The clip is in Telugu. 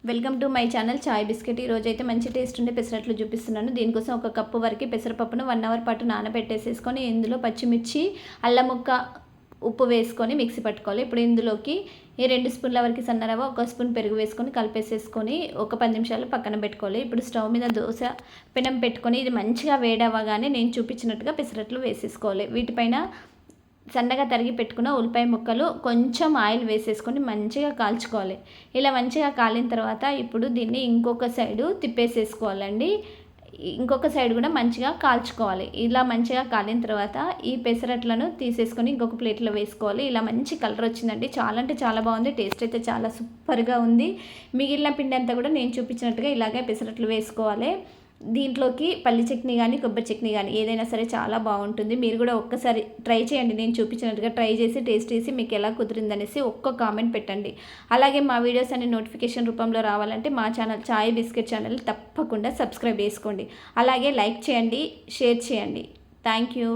Welcome to my channel chai biscuit. ఈరోజు అయితే మంచి టేస్ట్ ఉండే పెసరట్లు చూపిస్తున్నాను. దీనికోసం ఒక కప్పు వరకు పెసరపప్పును 1 అవర్ పాటు నానబెట్టేసేసుకొని ఇందులో పచ్చిమిర్చి, అల్లం ముక్క, ఉప్పు వేసుకొని మిక్సీ పట్టుకోవాలి. ఇప్పుడు ఇందులోకి ఈ 2 స్పూన్ల వరకు సన్నరవ, 1 స్పూన్ పెరుగు వేసుకొని కలిపేసేసుకొని ఒక 10 నిమిషాలు పక్కన పెట్టుకోవాలి. ఇప్పుడు స్టవ్ మీద దోశ పెనం పెట్టుకొని ఇది మంచిగా వేడవగానే నేను చూపించినట్టుగా పెసరట్లు వేసేసుకోవాలి. వీటిపైన సన్నగా తరిగి పెట్టుకున్న ఉల్లిపాయ ముక్కలు, కొంచెం ఆయిల్ వేసేసుకొని మంచిగా కాల్చుకోవాలి. ఇలా మంచిగా కాలిన తర్వాత ఇప్పుడు దీన్ని ఇంకొక సైడు తిప్పేసేసుకోవాలండి. ఇంకొక సైడ్ కూడా మంచిగా కాల్చుకోవాలి. ఇలా మంచిగా కాలిన తర్వాత ఈ పెసరట్లను తీసేసుకొని ఇంకొక ప్లేట్లో వేసుకోవాలి. ఇలా మంచి కలర్ వచ్చిందండి. చాలా అంటే చాలా బాగుంది. టేస్ట్ అయితే చాలా సూపర్గా ఉంది. మిగిలిన పిండి అంతా కూడా నేను చూపించినట్టుగా ఇలాగే పెసరట్లు వేసుకోవాలి. దీంట్లోకి పల్లి చట్నీ కానీ, కొబ్బరి చట్నీ కానీ ఏదైనా సరే చాలా బాగుంటుంది. మీరు కూడా ఒక్కసారి ట్రై చేయండి. నేను చూపించినట్టుగా ట్రై చేసి టేస్ట్ చేసి మీకు ఎలా కుదిరిందనేసి ఒక్క కామెంట్ పెట్టండి. అలాగే మా వీడియోస్ అన్ని నోటిఫికేషన్ రూపంలో రావాలంటే మా ఛానల్ చాయ్ బిస్కెట్ ఛానల్ తప్పకుండా సబ్స్క్రైబ్ చేసుకోండి. అలాగే లైక్ చేయండి, షేర్ చేయండి. Thank you.